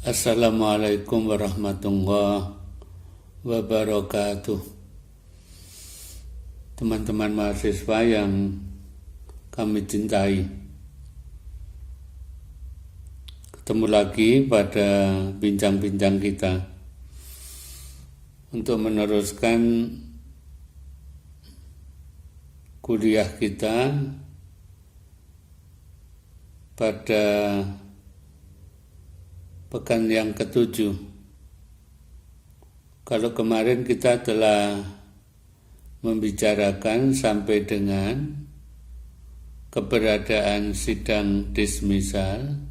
Assalamualaikum warahmatullahi wabarakatuh. Teman-teman mahasiswa yang kami cintai, ketemu lagi pada bincang-bincang kita untuk meneruskan kuliah kita pada pekan yang ke-7. Kalau kemarin kita telah membicarakan sampai dengan keberadaan sidang dismisal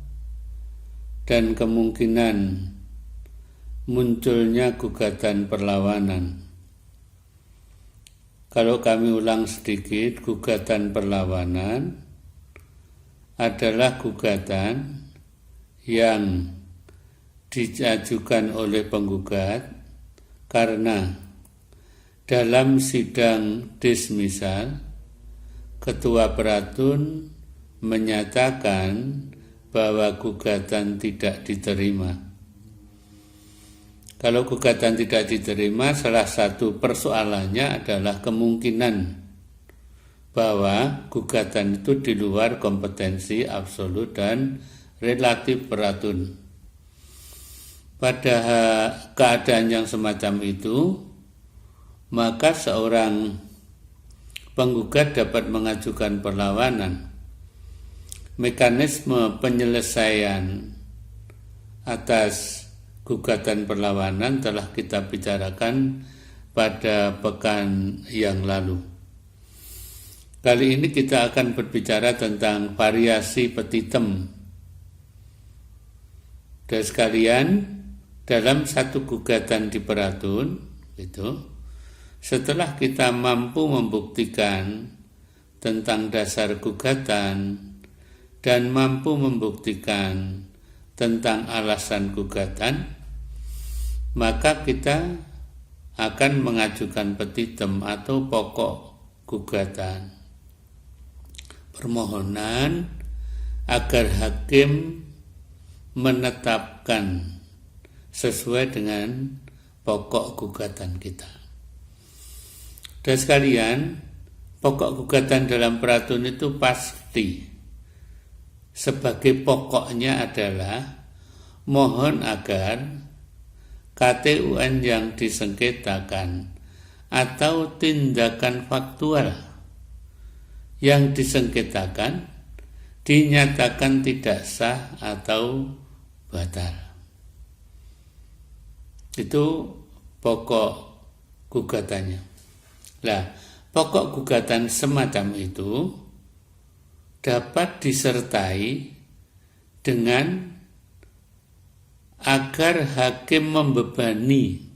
dan kemungkinan munculnya gugatan perlawanan. Kalau kami ulang sedikit, gugatan perlawanan adalah gugatan yang diajukan oleh penggugat karena dalam sidang dismisal Ketua Peratun menyatakan bahwa gugatan tidak diterima. Kalau gugatan tidak diterima, salah satu persoalannya adalah kemungkinan bahwa gugatan itu di luar kompetensi absolut dan relatif Peratun. Pada keadaan yang semacam itu, maka seorang penggugat dapat mengajukan perlawanan. Mekanisme penyelesaian atas gugatan perlawanan telah kita bicarakan pada pekan yang lalu. Kali ini kita akan berbicara tentang variasi petitum. Dan sekalian, dalam satu gugatan di Peratun, setelah kita mampu membuktikan tentang dasar gugatan dan mampu membuktikan tentang alasan gugatan, maka kita akan mengajukan petitum atau pokok gugatan. Permohonan agar hakim menetapkan sesuai dengan pokok gugatan kita. Dan sekalian, pokok gugatan dalam Peratun itu pasti sebagai pokoknya adalah mohon agar KTUN yang disengketakan atau tindakan faktual yang disengketakan dinyatakan tidak sah atau batal. Itu pokok gugatannya. Nah, pokok gugatan semacam itu dapat disertai dengan agar hakim membebani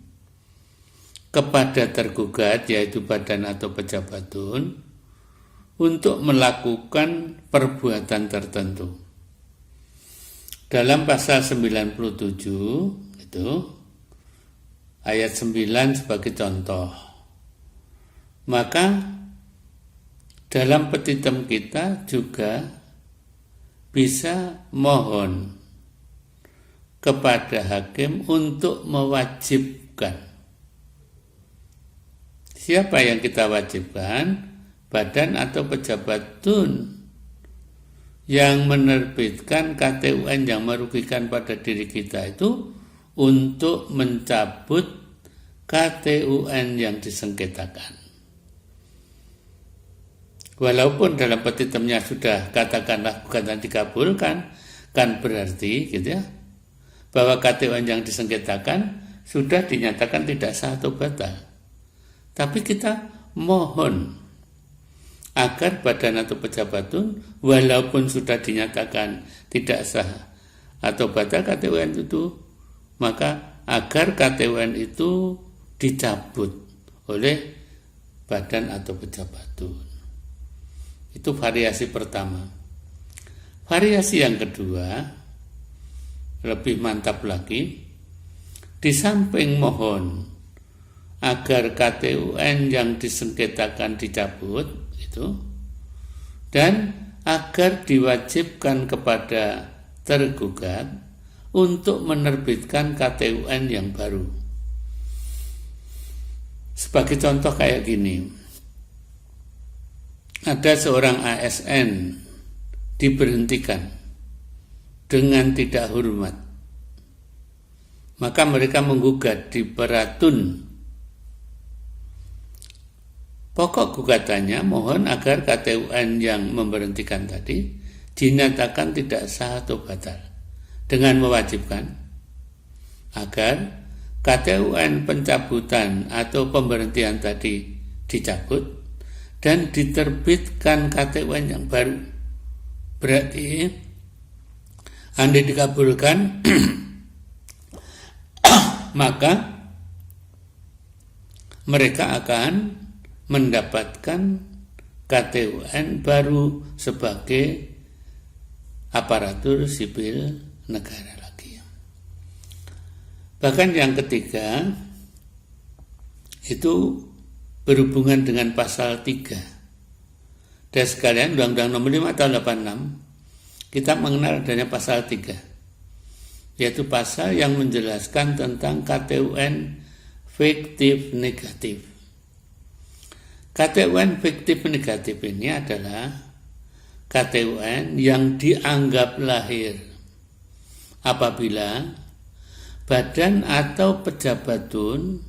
kepada tergugat, yaitu badan atau pejabatun, untuk melakukan perbuatan tertentu. Dalam pasal 97 itu ayat 9 sebagai contoh. Maka dalam petitum kita juga bisa mohon kepada hakim untuk mewajibkan. Siapa yang kita wajibkan? Badan atau pejabat tun yang menerbitkan KTUN yang merugikan pada diri kita itu untuk mencabut KTUN yang disengketakan. Walaupun dalam petitumnya sudah katakanlah gugatan dikabulkan, kan berarti bahwa KTUN yang disengketakan sudah dinyatakan tidak sah atau batal. Tapi kita mohon agar badan atau pejabatun walaupun sudah dinyatakan tidak sah atau batal KTUN itu, maka agar KTUN itu dicabut oleh badan atau pejabatun. Itu variasi pertama. Variasi yang kedua lebih mantap lagi. Di samping mohon agar KTUN yang disengketakan dicabut dan agar diwajibkan kepada tergugat untuk menerbitkan KTUN yang baru. Sebagai contoh kayak gini, ada seorang ASN diberhentikan dengan tidak hormat, maka mereka menggugat di Peratun. Pokok gugatannya mohon agar KTUN yang memberhentikan tadi dinyatakan tidak sah atau batal, dengan mewajibkan agar KTUN pencabutan atau pemberhentian tadi dicabut dan diterbitkan KTUN yang baru. Berarti andai dikabulkan maka mereka akan mendapatkan KTUN baru sebagai aparatur sipil negara lagi. Bahkan yang ketiga itu berhubungan dengan pasal 3. Dan sekalian Undang-Undang Nomor 5 Tahun 86 kita mengenal adanya pasal 3, yaitu pasal yang menjelaskan tentang KTUN fiktif negatif. KTUN fiktif negatif ini adalah KTUN yang dianggap lahir apabila badan atau pejabat tun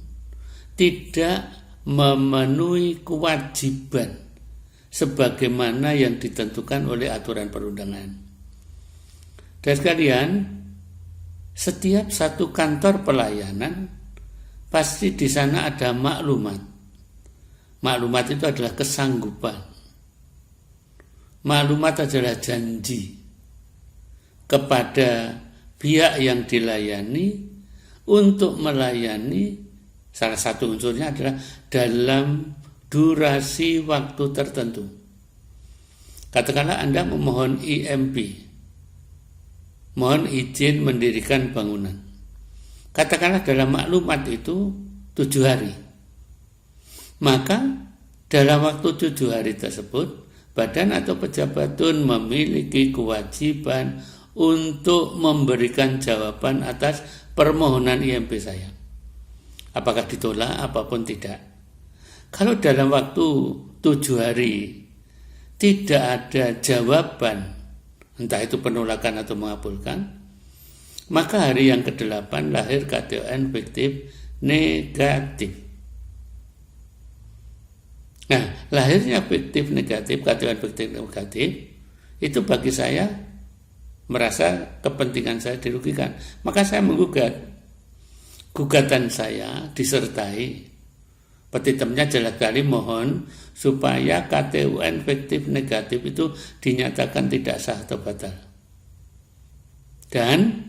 tidak memenuhi kewajiban sebagaimana yang ditentukan oleh aturan perundangan. Dan sekalian, setiap satu kantor pelayanan pasti di sana ada maklumat. Maklumat itu adalah kesanggupan. Maklumat adalah janji kepada pihak yang dilayani untuk melayani. Salah satu unsurnya adalah dalam durasi waktu tertentu. Katakanlah Anda memohon IMB, mohon izin mendirikan bangunan. Katakanlah dalam maklumat itu 7 hari. Maka dalam waktu 7 hari tersebut, badan atau pejabat tun memiliki kewajiban untuk memberikan jawaban atas permohonan IMB saya. Apakah ditolak apapun tidak. Kalau dalam waktu 7 hari tidak ada jawaban, entah itu penolakan atau mengabulkan, maka hari yang ke-8 lahir KTUN fiktif negatif. Nah, lahirnya fiktif negatif, KTUN fiktif negatif, itu bagi saya merasa kepentingan saya dirugikan. Maka saya menggugat. Gugatan saya disertai petitumnya jelas sekali mohon supaya KTUN fiktif negatif itu dinyatakan tidak sah atau batal. Dan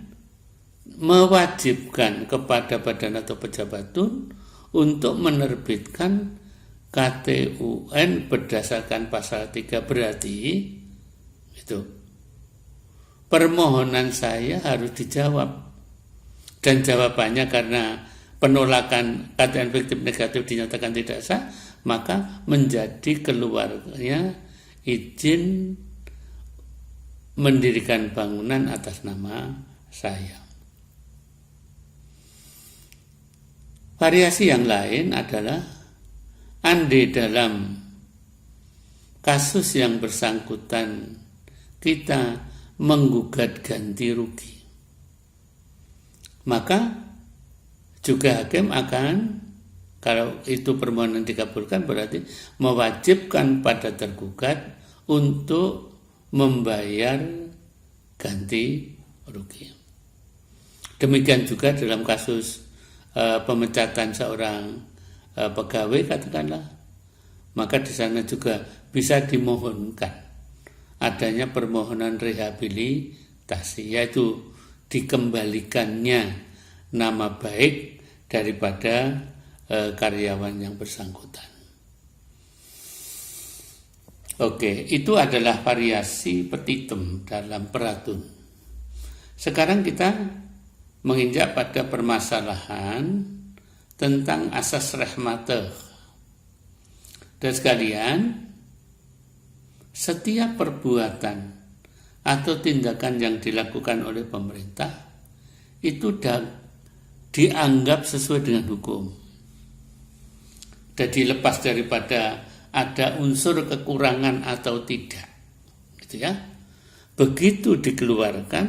mewajibkan kepada badan atau pejabat tun untuk menerbitkan KTUN berdasarkan pasal 3. Berarti itu permohonan saya harus dijawab, dan jawabannya karena penolakan KTUN fiktif negatif dinyatakan tidak sah, maka menjadi keluarnya izin mendirikan bangunan atas nama saya. Variasi yang lain adalah andai dalam kasus yang bersangkutan kita menggugat ganti rugi, maka juga hakim akan, kalau itu permohonan dikabulkan, berarti mewajibkan pada tergugat untuk membayar ganti rugi. Demikian juga dalam kasus pemecatan seorang pegawai katakanlah, maka di sana juga bisa dimohonkan adanya permohonan rehabilitasi, yaitu dikembalikannya nama baik daripada karyawan yang bersangkutan. Oke, itu adalah variasi petitum dalam peratun. Sekarang kita menginjak pada permasalahan tentang asas rahmatah. Dan sekalian, setiap perbuatan atau tindakan yang dilakukan oleh pemerintah itu dianggap sesuai dengan hukum. Jadi lepas daripada ada unsur kekurangan atau tidak, gitu ya. Begitu dikeluarkan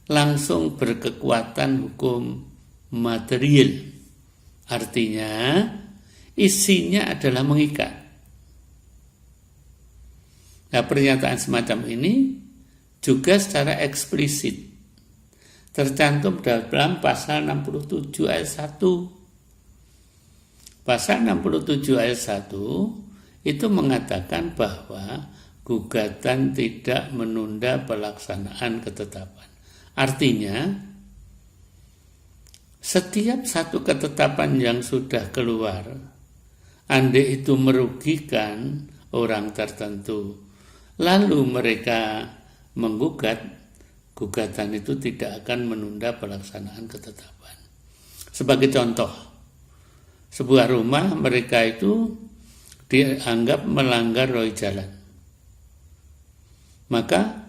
langsung berkekuatan hukum material. Artinya isinya adalah mengikat. Nah, pernyataan semacam ini juga secara eksplisit tercantum dalam pasal 67 ayat 1. Pasal 67 ayat 1 itu mengatakan bahwa gugatan tidak menunda pelaksanaan ketetapan. Artinya, setiap satu ketetapan yang sudah keluar, andai itu merugikan orang tertentu, lalu mereka menggugat, gugatan itu tidak akan menunda pelaksanaan ketetapan. Sebagai contoh, sebuah rumah mereka itu dianggap melanggar roy jalan, maka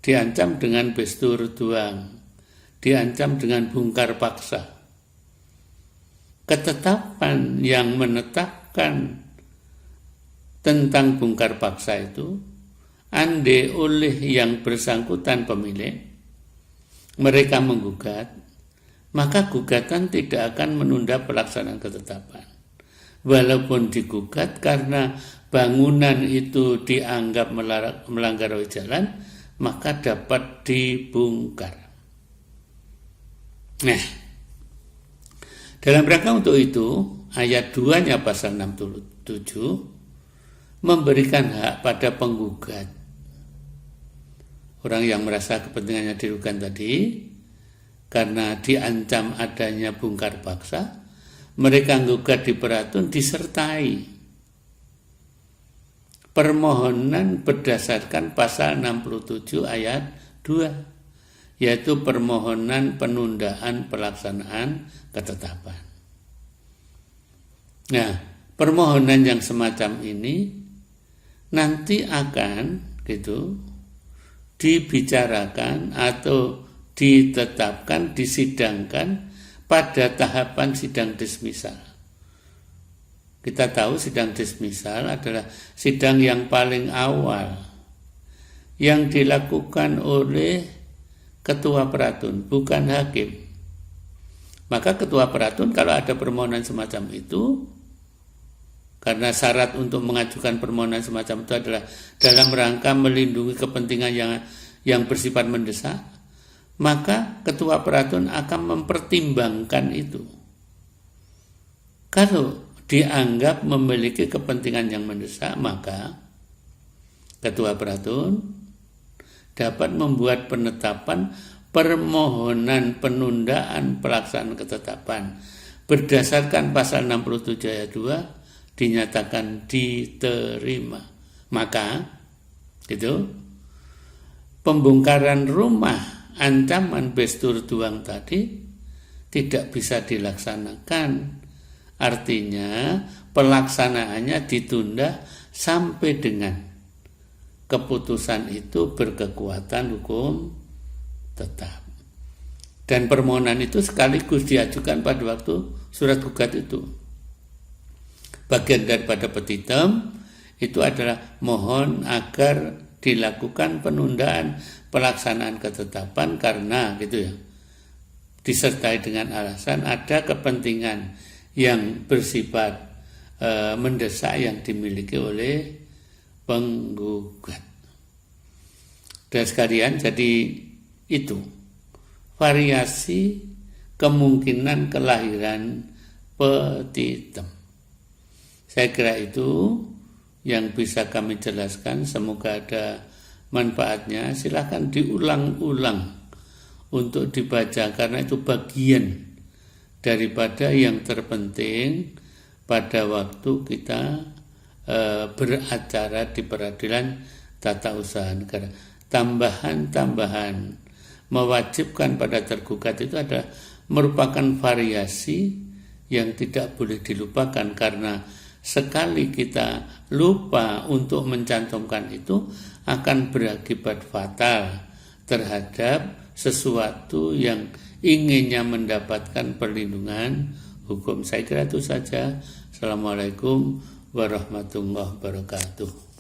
diancam dengan bestur tuang, diancam dengan bongkar paksa. Ketetapan yang menetapkan tentang bongkar paksa itu, andai oleh yang bersangkutan pemilik, mereka menggugat, maka gugatan tidak akan menunda pelaksanaan ketetapan. Walaupun digugat karena bangunan itu dianggap melanggar jalan, maka dapat dibongkar. Nah, dalam rangka untuk itu, ayat 2-nya pasal 67 memberikan hak pada penggugat. Orang yang merasa kepentingannya dirugikan tadi, karena diancam adanya bongkar paksa, mereka menggugat di peratun disertai permohonan berdasarkan pasal 67 ayat 2, yaitu permohonan penundaan pelaksanaan ketetapan. Nah, permohonan yang semacam ini nanti akan dibicarakan atau ditetapkan, disidangkan pada tahapan sidang dismisal. Kita tahu sidang dismisal adalah sidang yang paling awal yang dilakukan oleh ketua peratun, bukan hakim. Maka ketua peratun kalau ada permohonan semacam itu, karena syarat untuk mengajukan permohonan semacam itu adalah dalam rangka melindungi kepentingan yang bersifat mendesak, maka ketua peratun akan mempertimbangkan itu. Kalau dianggap memiliki kepentingan yang mendesak, maka ketua peratun dapat membuat penetapan permohonan penundaan pelaksanaan ketetapan berdasarkan pasal 67 ayat 2 dinyatakan diterima. Maka pembongkaran rumah ancaman bestur tuang tadi tidak bisa dilaksanakan. Artinya pelaksanaannya ditunda sampai dengan keputusan itu berkekuatan hukum tetap. Dan permohonan itu sekaligus diajukan pada waktu surat gugat itu. Bagian daripada petitum itu adalah mohon agar dilakukan penundaan pelaksanaan ketetapan karena disertai dengan alasan ada kepentingan yang bersifat mendesak yang dimiliki oleh penggugat. Dan sekalian, jadi itu variasi kemungkinan kelahiran petitum. Saya kira itu yang bisa kami jelaskan, semoga ada manfaatnya. Silakan diulang-ulang untuk dibaca karena itu bagian daripada yang terpenting pada waktu kita beracara di peradilan tata usaha negara. Tambahan-tambahan mewajibkan pada tergugat itu adalah merupakan variasi yang tidak boleh dilupakan, karena sekali kita lupa untuk mencantumkan itu akan berakibat fatal terhadap sesuatu yang inginnya mendapatkan perlindungan hukum. Saya kira itu saja. Assalamualaikum warahmatullahi wabarakatuh.